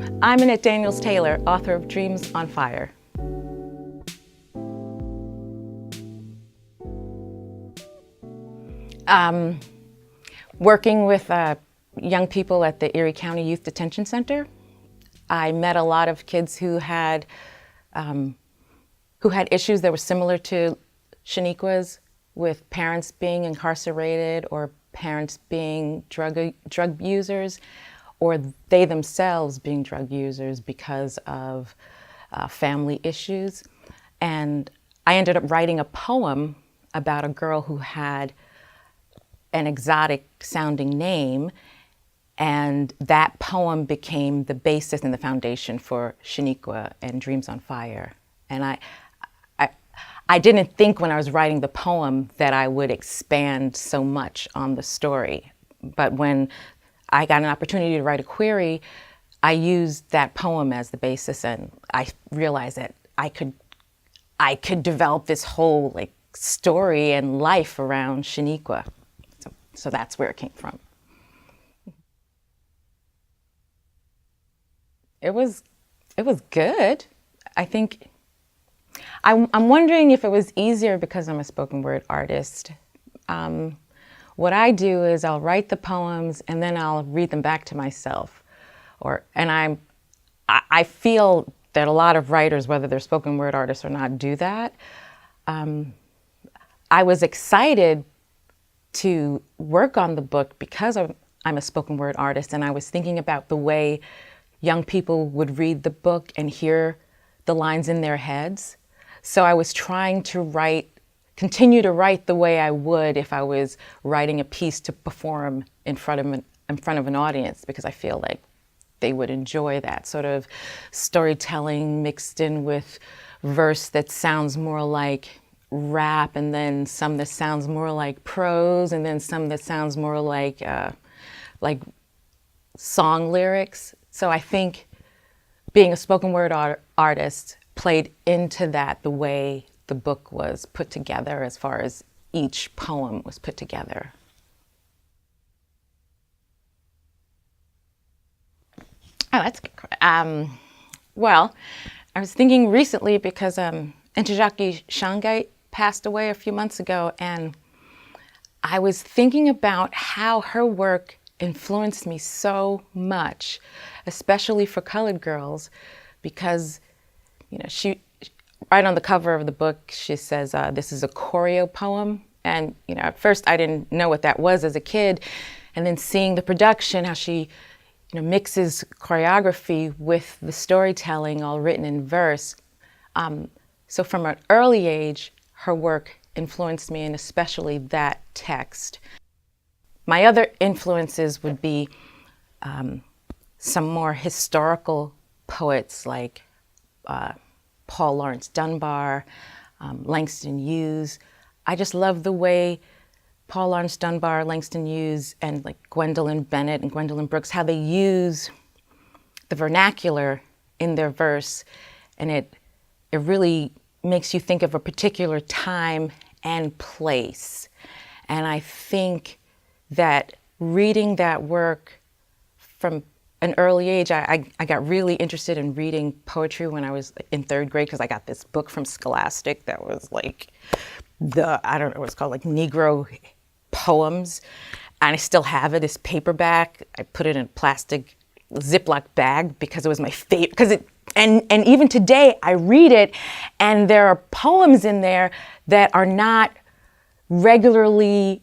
I'm Annette Taylor, author of Dreams on Fire. Working with young people at the Erie County Youth Detention Center, I met a lot of kids who had issues that were similar to Shanequa's, with parents being incarcerated or parents being drug users, or they themselves being drug users because of family issues. And I ended up writing a poem about a girl who had an exotic sounding name, and that poem became the basis and the foundation for Shanequa and Dreams on Fire. And I didn't think when I was writing the poem that I would expand so much on the story. But when I got an opportunity to write a query, I used that poem as the basis, and I realized that I could develop this whole story and life around Shanequa. So that's where it came from. It was good. I think I'm wondering if it was easier because I'm a spoken word artist. What I do is I'll write the poems and then I'll read them back to myself. I feel that a lot of writers, whether they're spoken word artists or not, do that. I was excited to work on the book because I'm a spoken word artist, and I was thinking about the way young people would read the book and hear the lines in their heads. So I was trying to continue to write the way I would if I was writing a piece to perform in front of an audience, because I feel like they would enjoy that sort of storytelling mixed in with verse that sounds more like rap, and then some that sounds more like prose, and then some that sounds more like song lyrics. So I think being a spoken word artist played into that, the way the book was put together as far as each poem was put together. Oh, that's good. Well, I was thinking recently because Ntozake Shange passed away a few months ago, and I was thinking about how her work influenced me so much, especially for colored girls, because she, right on the cover of the book, she says, this is a choreo poem. And at first I didn't know what that was as a kid, and then seeing the production, how she mixes choreography with the storytelling, all written in verse. So from an early age, her work influenced me, and especially that text. My other influences would be some more historical poets like Paul Laurence Dunbar, Langston Hughes. I just love the way Paul Laurence Dunbar, Langston Hughes, and Gwendolyn Bennett and Gwendolyn Brooks, how they use the vernacular in their verse, and it really makes you think of a particular time and place. And I think that reading that work from an early age, I got really interested in reading poetry when I was in third grade, because I got this book from Scholastic that was I don't know what it's called, Negro poems. And I still have it, this paperback. I put it in a plastic Ziploc bag because it was my favorite, and even today I read it, and there are poems in there that are not regularly,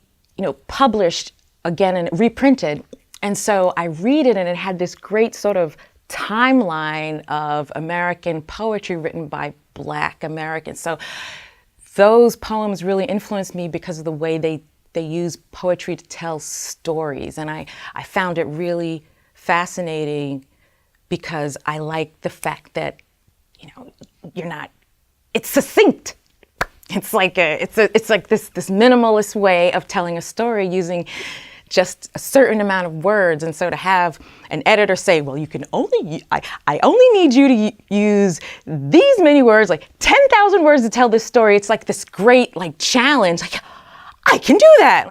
published again and reprinted. And so I read it, and it had this great sort of timeline of American poetry written by Black Americans. So those poems really influenced me because of the way they use poetry to tell stories. And I found it really fascinating because I like the fact that, it's succinct. It's like this minimalist way of telling a story using just a certain amount of words. And so to have an editor say, well, I only need you to use these many words, 10,000 words to tell this story. It's like this great challenge. I can do that.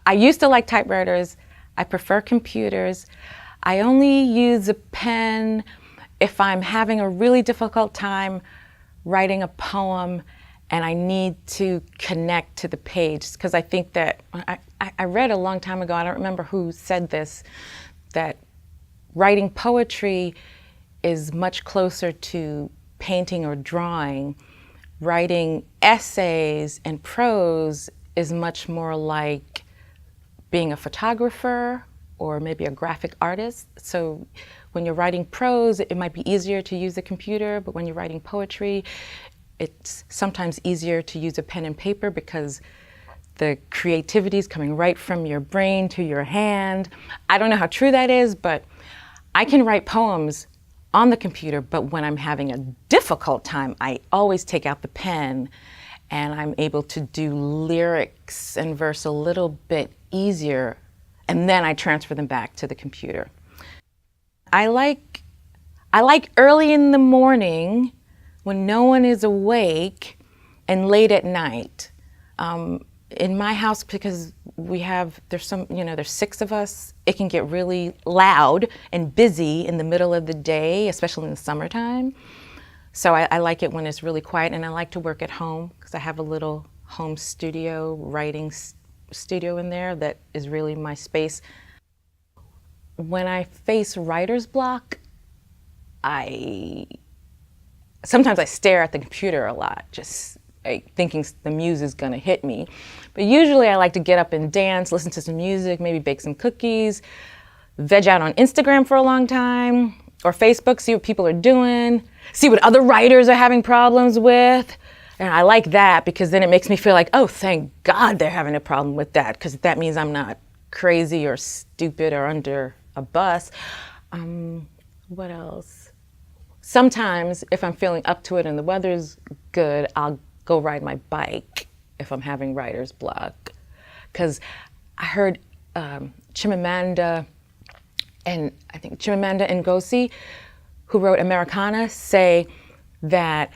I used to like typewriters. I prefer computers. I only use a pen if I'm having a really difficult time writing a poem and I need to connect to the page. Because I think that, I read a long time ago, I don't remember who said this, that writing poetry is much closer to painting or drawing. Writing essays and prose is much more like being a photographer or maybe a graphic artist. So when you're writing prose, it might be easier to use a computer, but when you're writing poetry, it's sometimes easier to use a pen and paper because the creativity is coming right from your brain to your hand. I don't know how true that is, but I can write poems on the computer, but when I'm having a difficult time, I always take out the pen and I'm able to do lyrics and verse a little bit easier, and then I transfer them back to the computer. I like early in the morning when no one is awake and late at night. In my house, because there's 6 of us, it can get really loud and busy in the middle of the day, especially in the summertime. So I like it when it's really quiet, and I like to work at home because I have a little home studio, writing studio in there that is really my space. When I face writer's block, sometimes I stare at the computer a lot, just thinking the muse is gonna hit me. But usually I like to get up and dance, listen to some music, maybe bake some cookies, veg out on Instagram for a long time, or Facebook, see what people are doing, see what other writers are having problems with. And I like that because then it makes me feel like, oh, thank God they're having a problem with that, because that means I'm not crazy or stupid or under a bus. What else? Sometimes if I'm feeling up to it and the weather's good, I'll go ride my bike if I'm having writer's block. Because I heard Chimamanda Ngozi, who wrote Americana, say that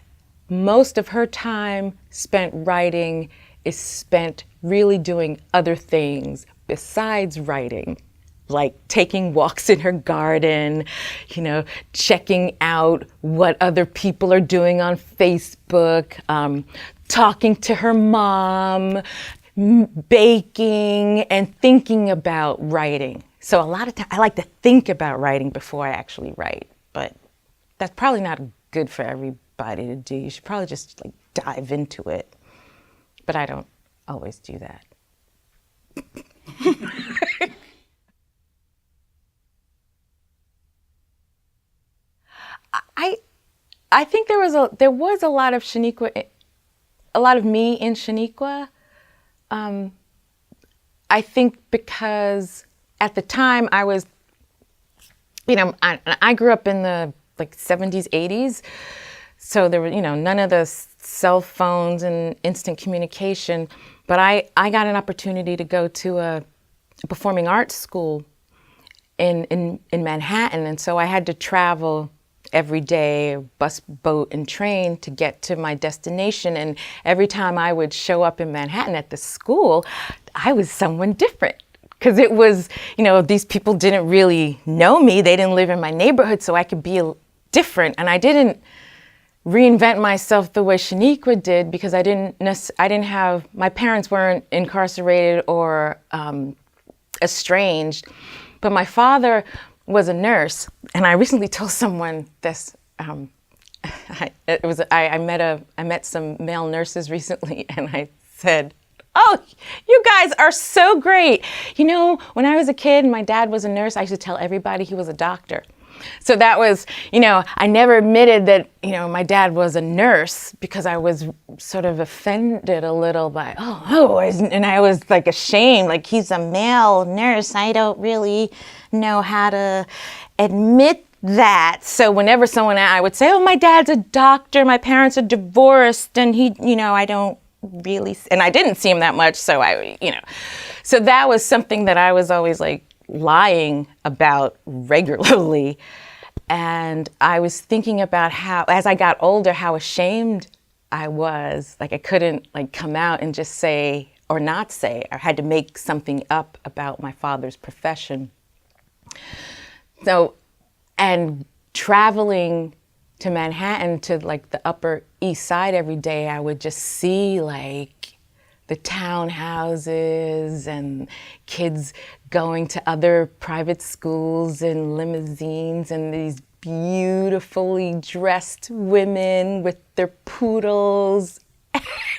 most of her time spent writing is spent really doing other things besides writing, like taking walks in her garden, checking out what other people are doing on Facebook, talking to her mom, baking, and thinking about writing. So a lot of times I like to think about writing before I actually write, but that's probably not good for everybody to do. You should probably just dive into it, but I don't always do that. I think there was a lot of Shanequa, a lot of me in Shanequa. I think because at the time I was, I grew up in the 70s, 80s, so there were none of the cell phones and instant communication. But I got an opportunity to go to a performing arts school in Manhattan, and so I had to travel every day, bus, boat, and train to get to my destination. And every time I would show up in Manhattan at the school, I was someone different. Because it was, these people didn't really know me. They didn't live in my neighborhood, so I could be different. And I didn't reinvent myself the way Shanequa did, because my parents weren't incarcerated or estranged. But my father was a nurse, and I recently told someone this. I met some male nurses recently, and I said, "Oh, you guys are so great. When I was a kid and my dad was a nurse, I used to tell everybody he was a doctor." So that was, I never admitted that, my dad was a nurse because I was sort of offended a little by, and I was ashamed, he's a male nurse. I don't really know how to admit that. So whenever I would say, oh, my dad's a doctor, my parents are divorced, and I don't really, and I didn't see him that much. So so that was something that I was always lying about regularly. And I was thinking about how, as I got older, how ashamed I was. I couldn't come out and just say or not say. I had to make something up about my father's profession. So, and traveling to Manhattan, to like the Upper East Side every day, I would just see like the townhouses and kids going to other private schools in limousines, and these beautifully dressed women with their poodles.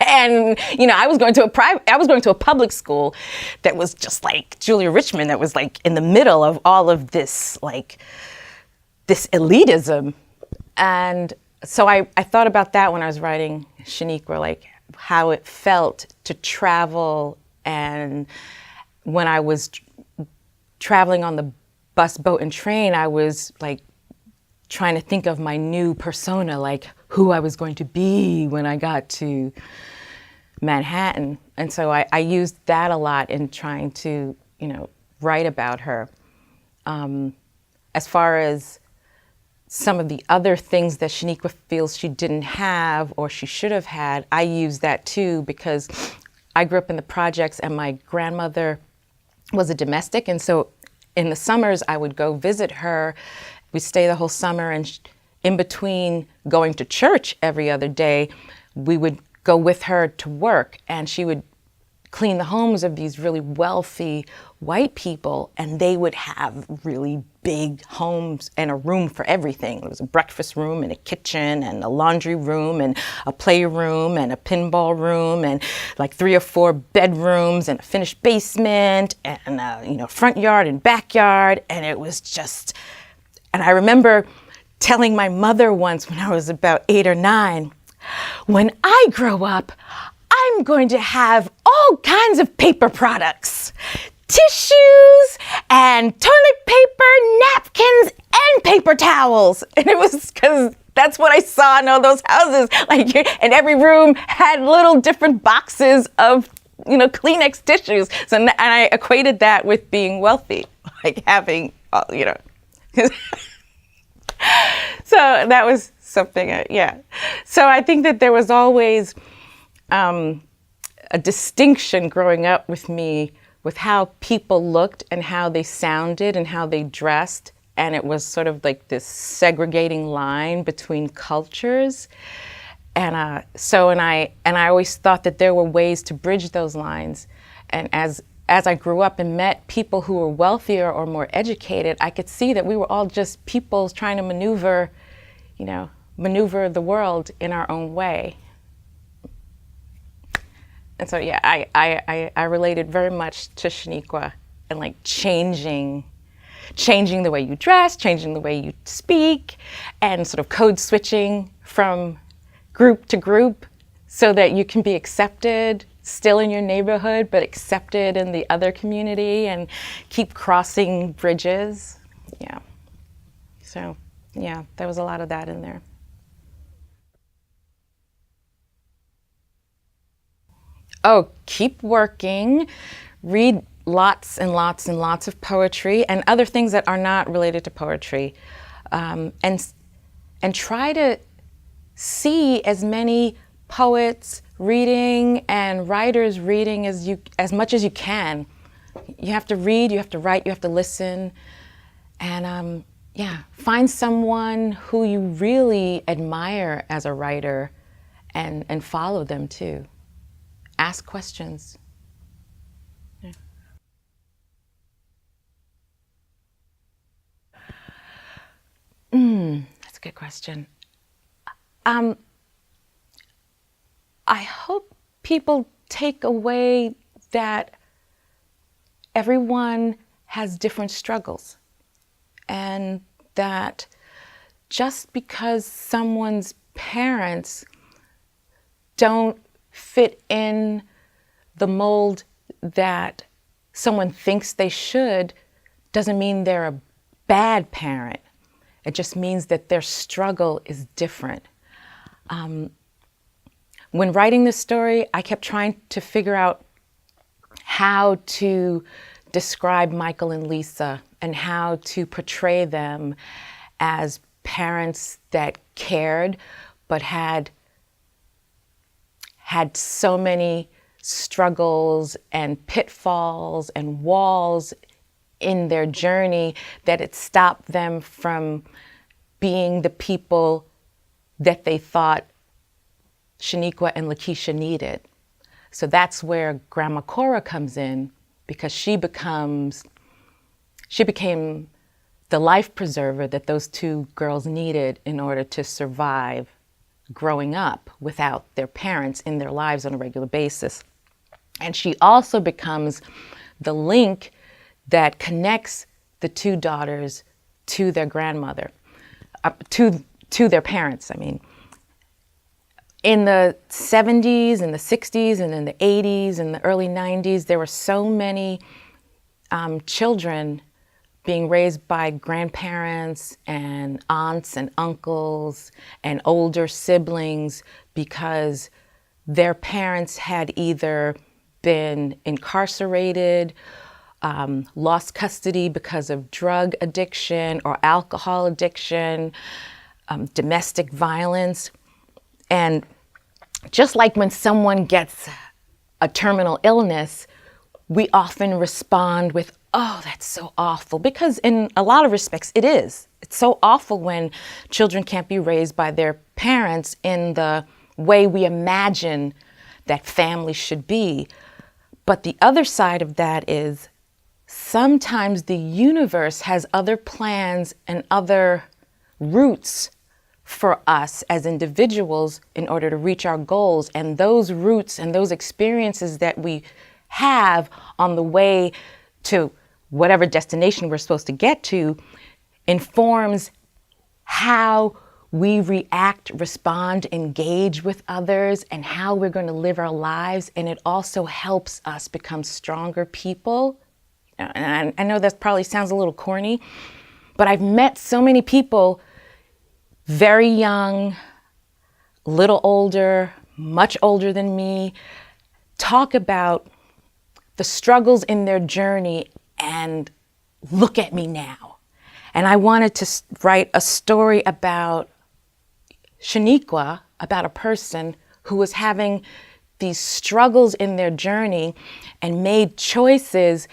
And, you know, I was going to a public school that was just like Julia Richmond, that was like in the middle of all of this, like this elitism. And so I thought about that when I was writing Shanequa, like how it felt to travel. And when I was traveling on the bus, boat, and train, I was like trying to think of my new persona, like who I was going to be when I got to Manhattan. And so I used that a lot in trying to, you know, write about her. As far as some of the other things that Shanequa feels she didn't have or she should have had, I use that too, because I grew up in the projects and my grandmother was a domestic. And so in the summers, I would go visit her. We'd stay the whole summer, and in between going to church every other day, we would go with her to work, and she would clean the homes of these really wealthy white people, and they would have really big homes and a room for everything. There was a breakfast room and a kitchen and a laundry room and a playroom and a pinball room and like 3 or 4 bedrooms and a finished basement and a, you know, front yard and backyard. And it was just, and I remember telling my mother once when I was about 8 or 9, when I grow up, I'm going to have all kinds of paper products, tissues and toilet paper, napkins, and paper towels. And it was because that's what I saw in all those houses. Like, and every room had little different boxes of, you know, Kleenex tissues. So, and I equated that with being wealthy, like having, you know. So that was something, yeah. So I think that there was always a distinction growing up with me with how people looked and how they sounded and how they dressed. And it was sort of like this segregating line between cultures. And I always thought that there were ways to bridge those lines. And as I grew up and met people who were wealthier or more educated, I could see that we were all just people trying to maneuver the world in our own way. And so, yeah, I related very much to Shanequa and like changing the way you dress, changing the way you speak, and sort of code switching from group to group so that you can be accepted still in your neighborhood, but accepted in the other community, and keep crossing bridges. Yeah. So, yeah, there was a lot of that in there. Oh, keep working, read lots and lots and lots of poetry and other things that are not related to poetry, and try to see as many poets reading and writers reading as much as you can. You have to read, you have to write, you have to listen, and find someone who you really admire as a writer, and follow them too. Ask questions. Yeah. That's a good question. I hope people take away that everyone has different struggles, and that just because someone's parents don't fit in the mold that someone thinks they should, doesn't mean they're a bad parent. It just means that their struggle is different. When writing this story, I kept trying to figure out how to describe Michael and Lisa and how to portray them as parents that cared, but had so many struggles and pitfalls and walls in their journey that it stopped them from being the people that they thought Shanequa and Lakeisha needed. So that's where Grandma Cora comes in, because she became the life preserver that those two girls needed in order to survive growing up without their parents in their lives on a regular basis. And she also becomes the link that connects the two daughters to their grandmother, to their parents, I mean. In the 70s and the 60s and in the 80s and the early 90s, there were so many children being raised by grandparents and aunts and uncles and older siblings because their parents had either been incarcerated, lost custody because of drug addiction or alcohol addiction, domestic violence. And just like when someone gets a terminal illness, we often respond with, oh, that's so awful, because in a lot of respects it is. It's so awful when children can't be raised by their parents in the way we imagine that family should be. But the other side of that is sometimes the universe has other plans and other routes for us as individuals in order to reach our goals. And those roots and those experiences that we have on the way to whatever destination we're supposed to get to informs how we react, respond, engage with others, and how we're going to live our lives. And it also helps us become stronger people. And I know that probably sounds a little corny, but I've met so many people very young, little older, much older than me, talk about the struggles in their journey and look at me now. And I wanted to write a story about Shanequa, about a person who was having these struggles in their journey and made choices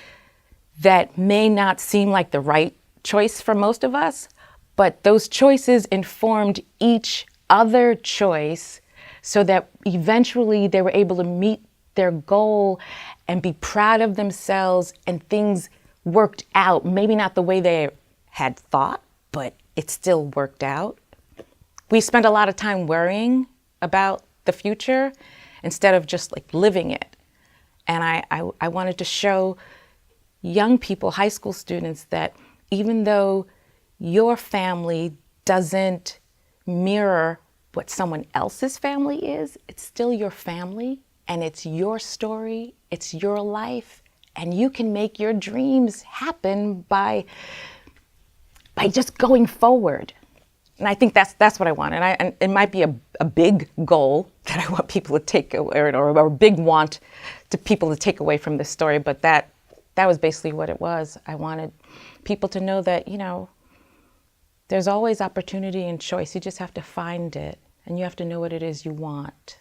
that may not seem like the right choice for most of us, but those choices informed each other choice so that eventually they were able to meet their goal and be proud of themselves, and things worked out. Maybe not the way they had thought, but it still worked out. We spend a lot of time worrying about the future instead of just like living it. And I wanted to show young people, high school students, that even though your family doesn't mirror what someone else's family is, it's still your family, and it's your story, it's your life, and you can make your dreams happen by just going forward. And I think that's what I want. And it might be a big goal that I want people to take away, or a big want to people to take away from this story, but that was basically what it was. I wanted people to know that, you know, there's always opportunity and choice. You just have to find it, and you have to know what it is you want.